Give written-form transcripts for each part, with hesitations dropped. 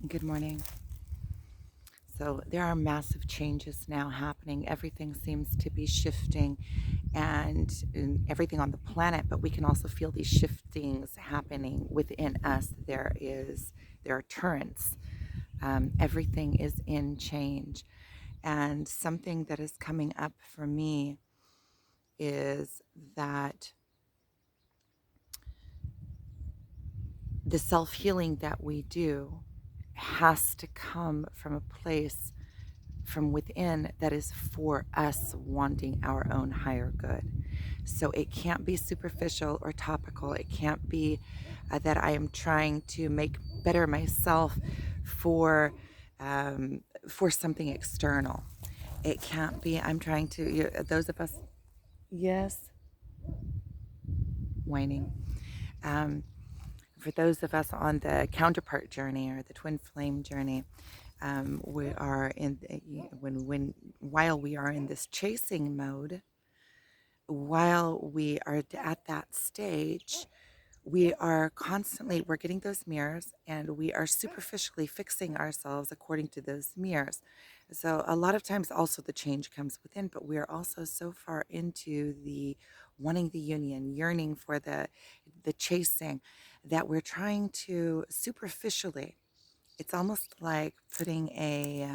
Good morning. So there are massive changes now happening. Everything seems to be shifting and everything on the planet, but we can also feel these shiftings happening within us. There are currents. Everything is in change. And something that is coming up for me is that the self-healing that we do has to come from a place from within that is for us wanting our own higher good. So it can't be superficial or topical. It can't be that I am trying to make better myself for for something external. It can't be I'm trying to those of us yes whining. Um, for those of us on the counterpart journey or the twin flame journey, we are in when while we are in this chasing mode, while we are at that stage, we are constantly we're getting those mirrors and we are superficially fixing ourselves according to those mirrors. So a lot of times also the change comes within, but we are also so far into the wanting the union, yearning for the chasing, that we're trying to superficially, it's almost like putting a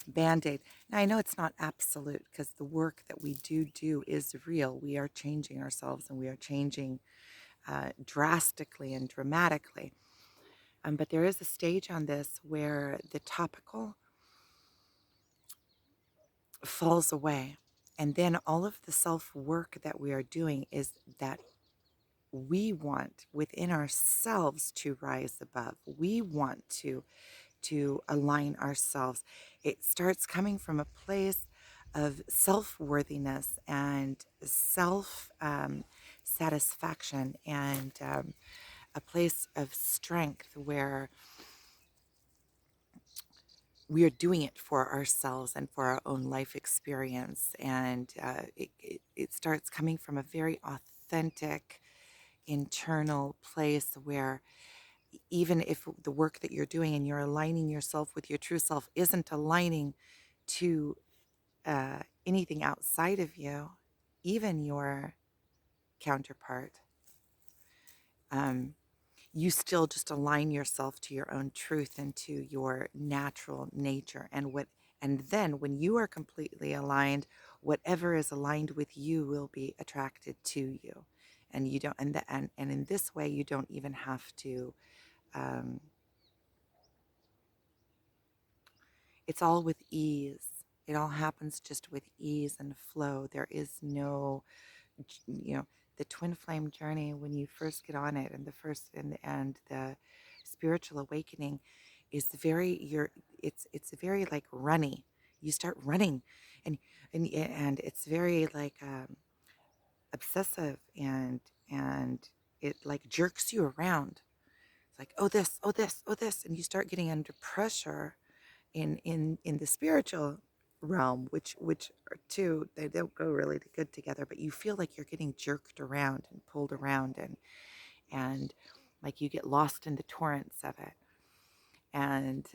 band-aid. Now I know it's not absolute because the work that we do is real. We are changing ourselves and we are changing drastically and dramatically. But there is a stage on this where the topical falls away. And then all of the self work that we are doing is that we want within ourselves to rise above. We want to align ourselves. It starts coming from a place of self worthiness and self satisfaction and a place of strength where we are doing it for ourselves and for our own life experience. And it starts coming from a very authentic internal place where even if the work that you're doing and you're aligning yourself with your true self isn't aligning to anything outside of you, even your counterpart, um, you still just align yourself to your own truth and to your natural nature. And then when you are completely aligned, whatever is aligned with you will be attracted to you. And you don't, and in this way, you don't even have to. Um, it's all with ease. It all happens just with ease and flow. There is no, you know, the twin flame journey when you first get on it, and the first and the spiritual awakening is very it's very like runny. You start running, and and it's very like obsessive and it like jerks you around. It's like oh this, oh this, oh this, and you start getting under pressure in the spiritual realm, which are two, they don't go really good together, but you feel like you're getting jerked around and pulled around and like you get lost in the torrents of it, and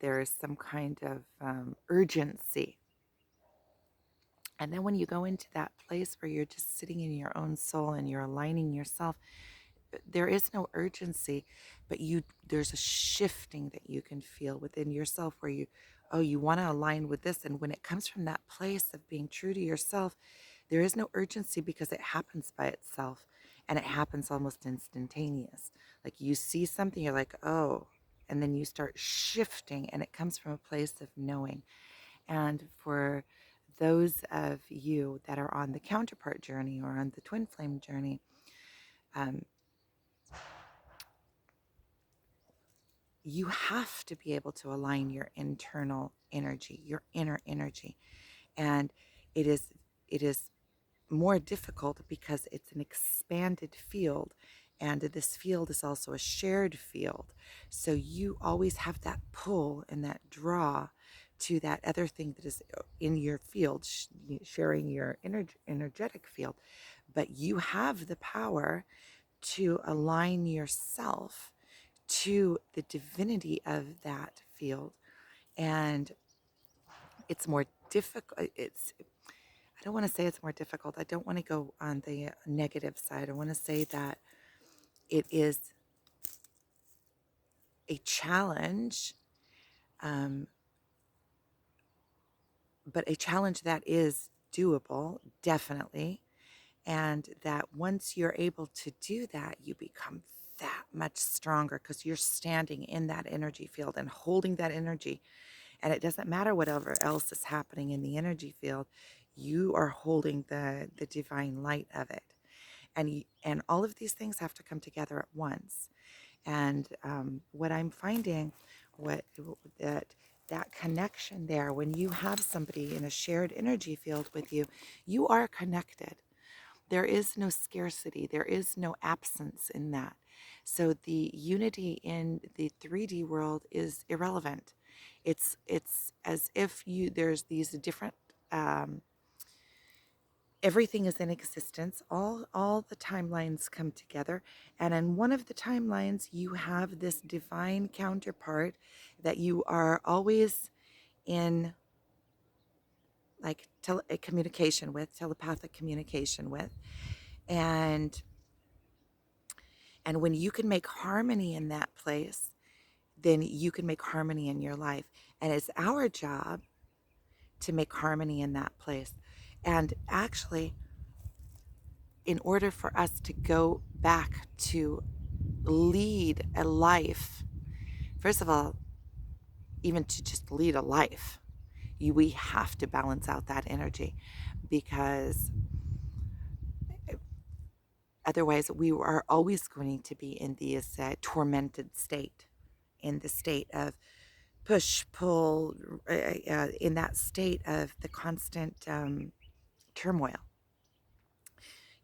there is some kind of urgency. And then when you go into that place where you're just sitting in your own soul and you're aligning yourself, there is no urgency, but there's a shifting that you can feel within yourself where you want to align with this. And when it comes from that place of being true to yourself, there is no urgency because it happens by itself and it happens almost instantaneous. Like you see something, you're like, oh, and then you start shifting and it comes from a place of knowing. And for those of you that are on the counterpart journey or on the twin flame journey, um, you have to be able to align your internal energy, your inner energy. And it is it is more difficult because it's an expanded field, and this field is also a shared field. So you always have that pull and that draw to that other thing that is in your field, sharing your energetic field. But you have the power to align yourself to the divinity of that field. And it's more difficult. I don't want to say it's more difficult. I don't want to go on the negative side. I want to say that it is a challenge, um, but a challenge that is doable, definitely. And that once you're able to do that, you become that much stronger because you're standing in that energy field and holding that energy. And it doesn't matter whatever else is happening in the energy field, you are holding the divine light of it. And all of these things have to come together at once. And what I'm finding, what that that connection there, when you have somebody in a shared energy field with you, you are connected. There is no scarcity. There is no absence in that. So the unity in the 3D world is irrelevant. It's as if there's these different um, everything is in existence. All the timelines come together, and in one of the timelines, you have this divine counterpart that you are always in like communication with, telepathic communication with, and when you can make harmony in that place, then you can make harmony in your life. And it's our job to make harmony in that place. And actually, in order for us to go back to lead a life, first of all, even to just lead a life, we have to balance out that energy, because otherwise we are always going to be in this tormented state, in the state of push, pull, in that state of the constant turmoil.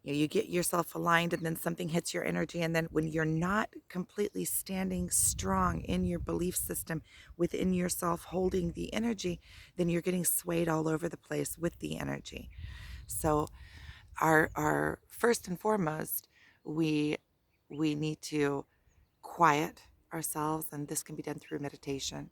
You get yourself aligned, and then something hits your energy, and then when you're not completely standing strong in your belief system within yourself, holding the energy, then you're getting swayed all over the place with the energy. So our first and foremost, we need to quiet ourselves, and this can be done through meditation.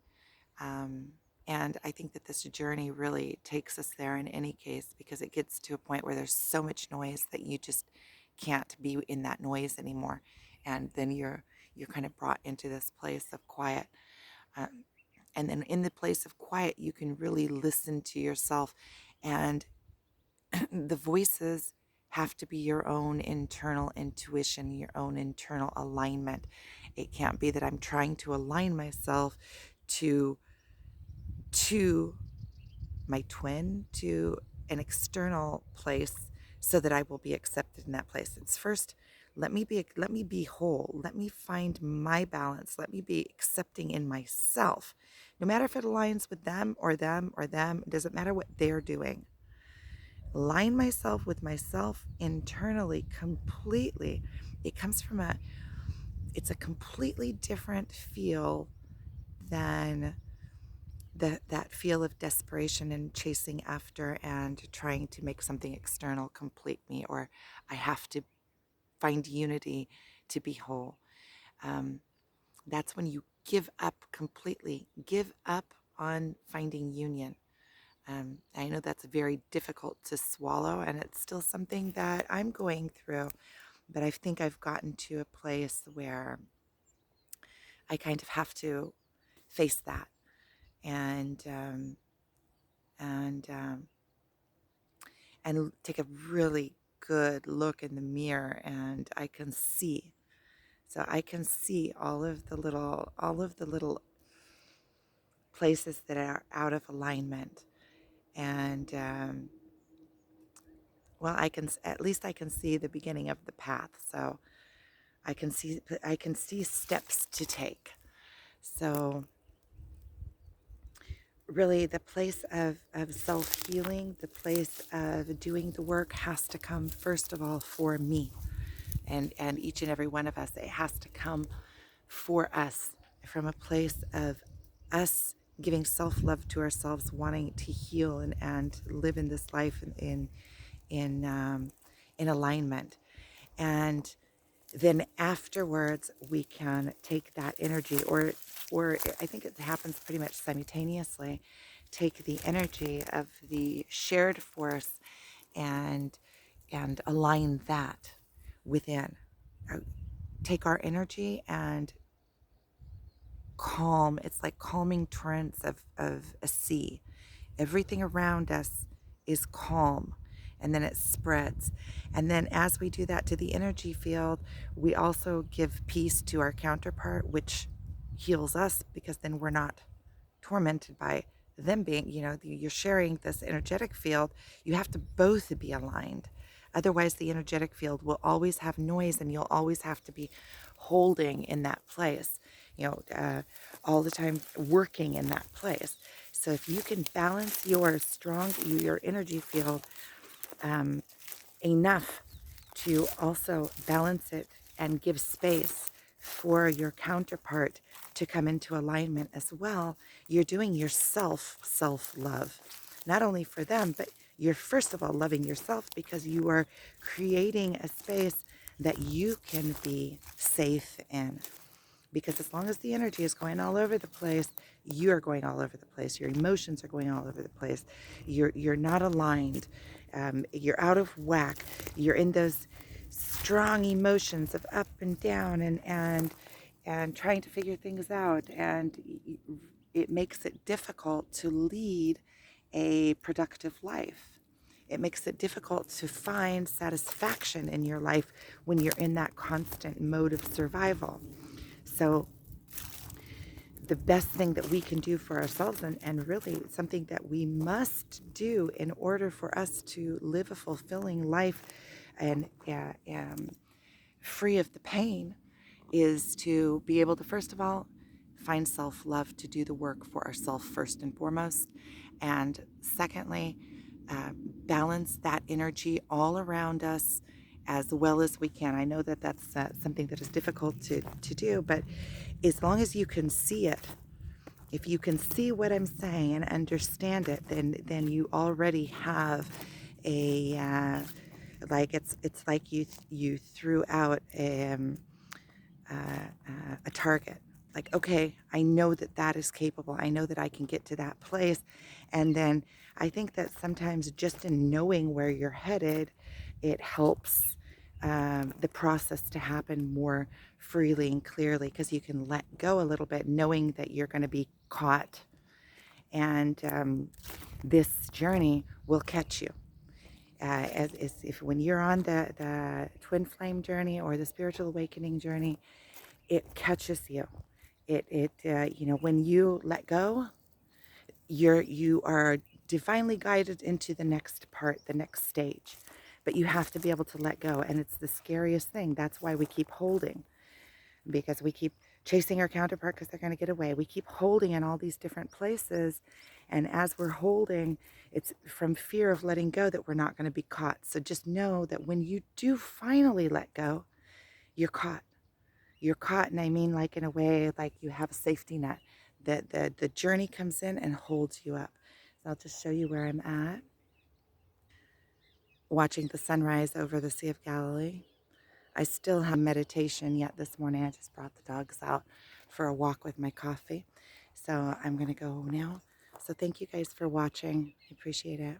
Um, and I think that this journey really takes us there in any case, because it gets to a point where there's so much noise that you just can't be in that noise anymore. And then you're kind of brought into this place of quiet. Um, and then in the place of quiet, you can really listen to yourself. And the voices have to be your own internal intuition, your own internal alignment. It can't be that I'm trying to align myself to to my twin, to an external place, so that I will be accepted in that place. It's first, let me be whole. Let me find my balance. Let me be accepting in myself. No matter if it aligns with them or them or them, it doesn't matter what they're doing. Align myself with myself internally completely. It comes from it's a completely different feel than that feel of desperation and chasing after and trying to make something external complete me, or I have to find unity to be whole. Um, that's when you give up completely, give up on finding union. I know that's very difficult to swallow, and it's still something that I'm going through, but I think I've gotten to a place where I kind of have to face that, and and um, and take a really good look in the mirror, and I can see all of the little places that are out of alignment. And well, at least I can see the beginning of the path, so I can see steps to take. So really, the place of self-healing, the place of doing the work, has to come first of all for me, and each and every one of us. It has to come for us, from a place of us giving self-love to ourselves, wanting to heal and live in this life in in alignment. And then afterwards we can take that energy, or I think it happens pretty much simultaneously, take the energy of the shared force and align that within. Uh, Take our energy and calm. It's like calming torrents of a sea. Everything around us is calm, and then it spreads. And then as we do that to the energy field, we also give peace to our counterpart, which heals us, because then we're not tormented by them being, you're sharing this energetic field. You have to both be aligned. Otherwise, the energetic field will always have noise, and you'll always have to be holding in that place, all the time working in that place. So if you can balance your energy field um, enough to also balance it and give space for your counterpart to come into alignment as well, you're doing yourself self-love. Not only for them, but you're first of all loving yourself, because you are creating a space that you can be safe in. Because as long as the energy is going all over the place, you're going all over the place. Your emotions are going all over the place. You're not aligned. You're out of whack. You're in those strong emotions of up and down, and trying to figure things out, and it makes it difficult to lead a productive life. It makes it difficult to find satisfaction in your life when you're in that constant mode of survival. So the best thing that we can do for ourselves, and really something that we must do in order for us to live a fulfilling life and free of the pain, is to be able to, first of all, find self-love, to do the work for ourselves first and foremost. And secondly, balance that energy all around us as well as we can. I know that that's something that is difficult to do, but as long as you can see it, if you can see what I'm saying and understand it, then you already have a like it's like you threw out a target. Like, okay, I know that that is capable. I know that I can get to that place. And then I think that sometimes just in knowing where you're headed, it helps the process to happen more freely and clearly, because you can let go a little bit, knowing that you're going to be caught. And this journey will catch you. As if when you're on the twin flame journey or the spiritual awakening journey, it catches you. When you let go, you are divinely guided into the next part, the next stage. But you have to be able to let go, and it's the scariest thing. That's why we keep holding, because we keep chasing our counterpart because they're going to get away. We keep holding in all these different places, and as we're holding, it's from fear of letting go that we're not going to be caught. So just know that when you do finally let go, you're caught. You're caught, and I mean, like, in a way, like you have a safety net. The journey comes in and holds you up. So I'll just show you where I'm at, watching the sunrise over the Sea of Galilee. I still have meditation yet this morning. I just brought the dogs out for a walk with my coffee. So I'm going to go now. So thank you guys for watching. I appreciate it.